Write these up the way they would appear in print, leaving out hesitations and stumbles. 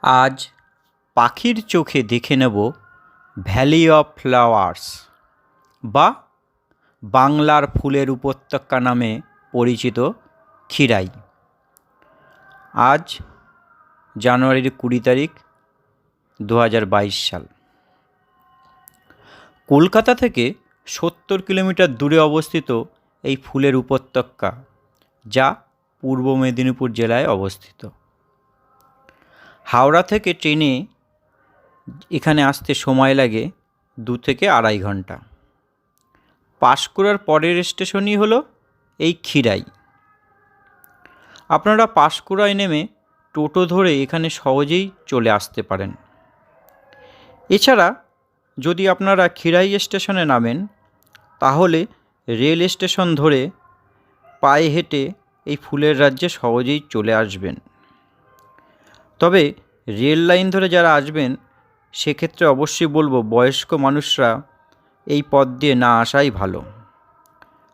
আজ পাখির চোখে দেখে নেব ভ্যালি অফ ফ্লাওয়ার্স বা বাংলার ফুলের উপত্যকা নামে পরিচিত ক্ষীরাই। আজ জানুয়ারির 20 তারিখ 2022 সাল। কলকাতা থেকে 70 কিলোমিটার দূরে অবস্থিত এই ফুলের উপত্যকা, যা পূর্ব মেদিনীপুর জেলায় অবস্থিত। হাওড়া থেকে ট্রেনে এখানে আসতে সময় লাগে 2 থেকে 2.5 ঘন্টা। পাঁশকুড়ার পরের স্টেশনই হলো এই ক্ষীরাই। আপনারা পাঁশকুড়ায় নেমে টোটো ধরে এখানে সহজেই চলে আসতে পারেন। এছাড়া যদি আপনারা ক্ষীরাই স্টেশনে নামেন, তাহলে রেল স্টেশন ধরে পায়ে হেঁটে এই ফুলের রাজ্যে সহজেই চলে আসবেন। তবে রেল লাইন ধরে যারা আসবেন, সেক্ষেত্রে অবশ্যই বলবো বয়স্ক মানুষরা এই পথ দিয়ে না আসাই ভালো,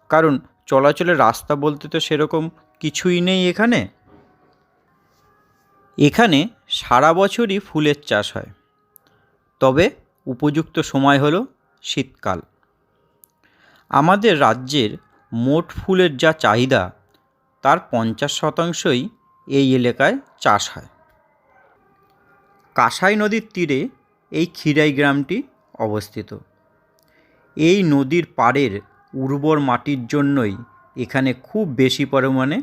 কারণ চলাচলের রাস্তা বলতে তো সেরকম কিছুই নেই। এখানে সারা বছরই ফুলের চাষ হয়, তবে উপযুক্ত সময় হলো শীতকাল। আমাদের রাজ্যের মোট ফুলের যা চাহিদা, তার 50% এই এলাকায় চাষ হয়। কাঁসাই নদীর তীরে এই ক্ষীরাই গ্রামটি অবস্থিত। এই নদীর পাড়ের উর্বর মাটির জন্যই এখানে খুব বেশি পরিমাণে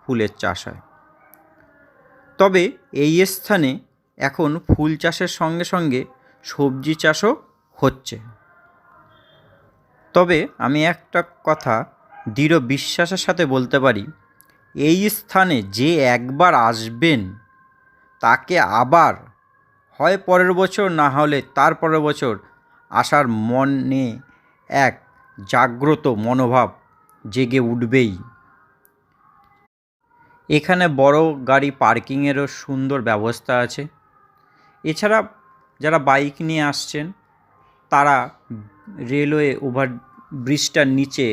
ফুলের চাষ হয়। তবে এই স্থানে এখন ফুল চাষের সঙ্গে সঙ্গে সবজি চাষও হচ্ছে। তবে আমি একটা কথা দৃঢ় বিশ্বাসের সাথে বলতে পারি, এই স্থানে যে একবার আসবেন, তাকে আবার হয় পরের বছর, না হলে তার পরের বছর আসার মনে এক জাগ্রত মনোভাব জেগে উঠবেই। এখানে বড় গাড়ি পার্কিংয়েরও সুন্দর ব্যবস্থা আছে। এছাড়া যারা বাইক নিয়ে আসছেন, তারা রেলওয়ে ওভারব্রিজটার নিচে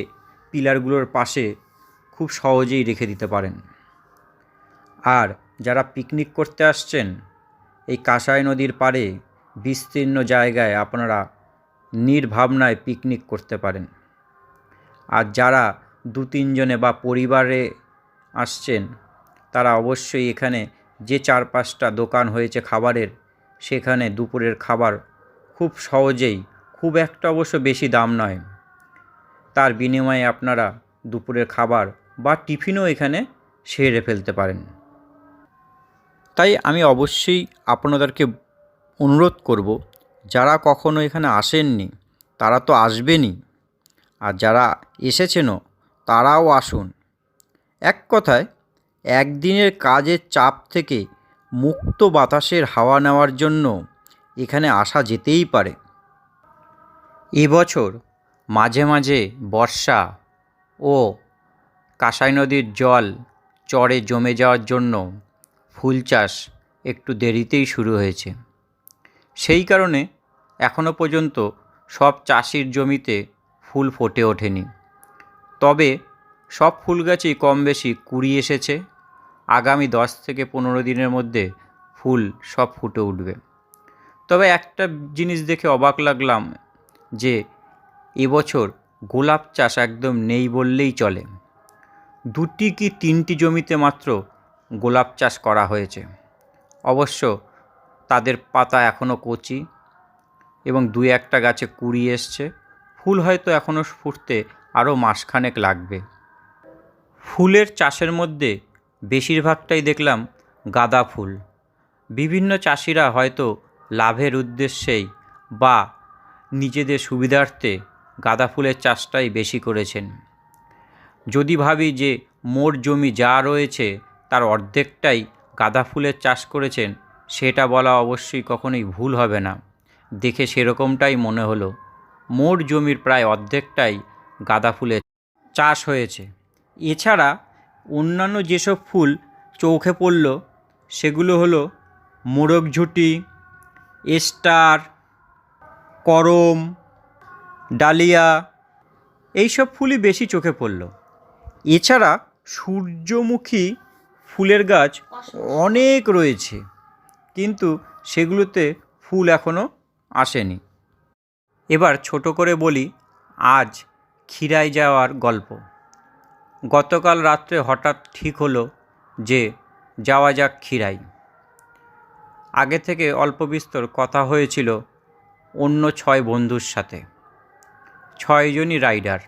পিলারগুলোর পাশে খুব সহজেই রেখে দিতে পারেন। আর যারা পিকনিক করতে আসছেন, এই কাঁসাই নদীর পাড়ে বিস্তীর্ণ জায়গায় আপনারা নির্ভাবনায় পিকনিক করতে পারেন। আর যারা 2-3 জনে বা পরিবারে আসছেন, তারা অবশ্যই এখানে যে 4-5টা দোকান হয়েছে খাবারের, সেখানে দুপুরের খাবার খুব সহজেই, খুব একটা অবশ্য বেশি দাম নয়, তার বিনিময়ে আপনারা দুপুরের খাবার বা টিফিনও এখানে সেরে ফেলতে পারেন। তাই আমি অবশ্যই আপনাদেরকে অনুরোধ করব, যারা কখনো এখানে আসেননি তারা তো আসবেনই, আর যারা এসেছেনও তারাও আসুন। এক কথায়, একদিনের কাজের চাপ থেকে মুক্ত বাতাসের হাওয়া নেওয়ার জন্য এখানে আসা যেতেই পারে। এবছর মাঝে মাঝে বর্ষা ও কাঁসাই নদীর জল চরে জমে যাওয়ার জন্য ফুল চাষ একটু দেরিতেই শুরু হয়েছে। সেই কারণে এখনও পর্যন্ত সব চাষির জমিতে ফুল ফোটে ওঠেনি। তবে সব ফুল গাছেই কম বেশি কুড়ি এসেছে। আগামী 10 থেকে 15 দিনের মধ্যে ফুল সব ফুটে উঠবে। তবে একটা জিনিস দেখে অবাক লাগলাম যে এবছর গোলাপ চাষ একদম নেই বললেই চলে। 2টি কি 3টি জমিতে মাত্র গোলাপ চাষ করা হয়েছে। অবশ্য তাদের পাতা এখনও কচি এবং 2-1টা গাছে কুড়ি এসছে। ফুল হয়তো এখনও ফুটতে আরও মাসখানেক লাগবে। ফুলের চাষের মধ্যে বেশিরভাগটাই দেখলাম গাঁদা ফুল। বিভিন্ন চাষিরা হয়তো লাভের উদ্দেশ্যেই বা নিজেদের সুবিধার্থে গাঁদা ফুলের চাষটাই বেশি করেছেন। যদি ভাবি যে মোট জমি যা রয়েছে তার অর্ধেকটাই গাঁদা ফুলের চাষ করেছেন, সেটা বলা অবশ্যই কখনোই ভুল হবে না। দেখে সেরকমটাই মনে হলো। মোট জমির প্রায় অর্ধেকটাই গাঁদা ফুলের চাষ হয়েছে। এছাড়া অন্যান্য যেসব ফুল চোখে পড়ল, সেগুলো হলো মোরগঝুঁটি, স্টার, করম, ডালিয়া, এইসব ফুলই বেশি চোখে পড়ল। এছাড়া সূর্যমুখী ফুলের গাছ অনেক রয়েছে, কিন্তু সেগুলোতে ফুল এখনও আসেনি। এবার ছোট করে বলি আজ ক্ষীরাই যাওয়ার গল্প। গতকাল রাত্রে হঠাৎ ঠিক হলো যে যাওয়া যাক ক্ষীরাই। আগে থেকে অল্প বিস্তর কথা হয়েছিল অন্য 6 বন্ধুর সাথে। 6 জনই রাইডার,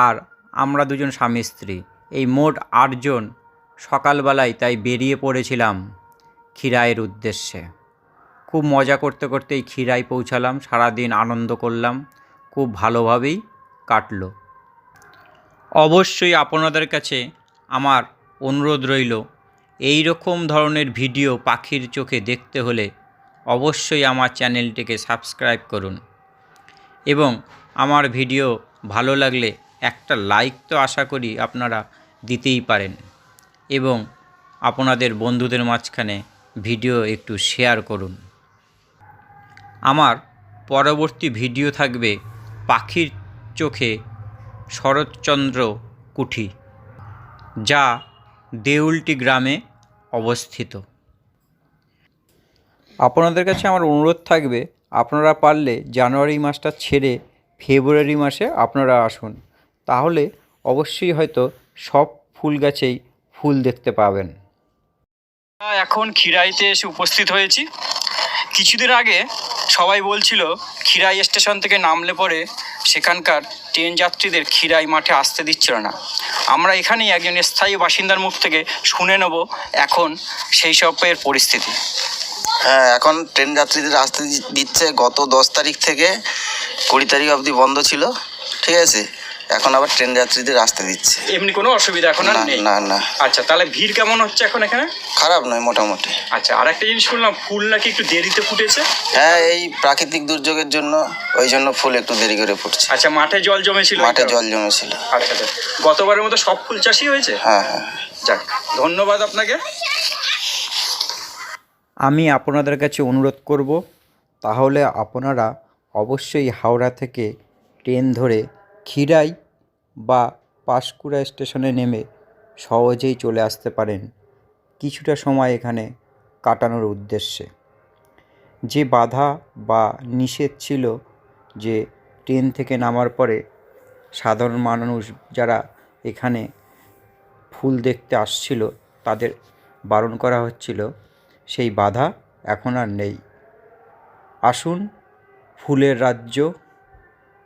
আর আমরা দুজন স্বামী স্ত্রী, এই মোট 8 জন সকালবেলায় তাই বেরিয়ে পড়েছিলাম ক্ষীরাইয়ের উদ্দেশ্যে। খুব মজা করতে করতেই ক্ষীরাই পৌঁছালাম, সারাদিন আনন্দ করলাম, খুব ভালোভাবেই কাটলো। অবশ্যই আপনাদের কাছে আমার অনুরোধ রইল, এই রকম ধরনের ভিডিও পাখির চোখে দেখতে হলে অবশ্যই আমার চ্যানেলটিকে সাবস্ক্রাইব করুন এবং আমার ভিডিও ভালো লাগলে একটা লাইক তো আশা করি আপনারা দিতেই পারেন এবং আপনাদের বন্ধুদের মাঝখানে ভিডিও একটু শেয়ার করুন। আমার পরবর্তী ভিডিও থাকবে পাখির চোখে শরৎচন্দ্র কুঠি, যা দেউলটি গ্রামে অবস্থিত। আপনাদের কাছে আমার অনুরোধ থাকবে, আপনারা পারলে জানুয়ারি মাসটা ছেড়ে ফেব্রুয়ারি মাসে আপনারা আসুন, তাহলে অবশ্যই হয়তো সব ফুল গাছেই ফুল দেখতে পাবেন। এখন ক্ষীরাইতে এসে উপস্থিত হয়েছি। কিছুদিন আগে সবাই বলছিল ক্ষীরাই স্টেশন থেকে নামলে পরে সেখানকার ট্রেন যাত্রীদের ক্ষীরাই মাঠে আসতে দিচ্ছিল না। আমরা এখানেই একজন স্থায়ী বাসিন্দার মুখ থেকে শুনে নেব এখন সেই সবের পরিস্থিতি। হ্যাঁ, এখন ট্রেন যাত্রীদের আসতে দিচ্ছে। গত 10 তারিখ থেকে 20 তারিখ অবধি বন্ধ ছিল, ঠিক আছে। এখন আবার ট্রেন যাত্রীদের আসতে দিচ্ছে। এমনি কোনো অসুবিধা এখন আর নেই? না না। আচ্ছা, তাহলে ভিড় কেমন হচ্ছে এখন এখানে? খারাপ নয়, মোটামুটি। আচ্ছা, আর একটা জিনিস শুনলাম ফুল নাকি একটু দেরিতে ফুটেছে? হ্যাঁ, এই প্রাকৃতিক দুর্যোগের জন্য, ওই জন্য ফুল একটু দেরি করে ফুটছে। আচ্ছা, মাঠে জল জমেছিল? মাঠে জল জমেছিল। আচ্ছা আচ্ছা, গতবারের মতো সব ফুল চাষই হয়েছে? হ্যাঁ হ্যাঁ। যাক, ধন্যবাদ আপনাকে। আমি আপনাদের কাছে অনুরোধ করব, তাহলে আপনারা অবশ্যই হাওড়া থেকে ট্রেন ধরে ক্ষীরাই বা পাঁশকুড়া স্টেশনে নেমে সহজেই চলে আসতে পারেন কিছুটা সময় এখানে কাটানোর উদ্দেশ্যে। যে বাধা বা নিষেধ ছিল যে ট্রেন থেকে নামার পরে সাধারণ মানুষ যারা এখানে ফুল দেখতে আসছিল তাদের বারণ করা হচ্ছিল, সেই বাধা এখন আর নেই। আসুন ফুলের রাজ্য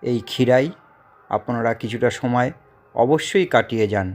এই ক্ষীরাই, আপনারা কিছুটা সময় অবশ্যই কাটিয়ে যান।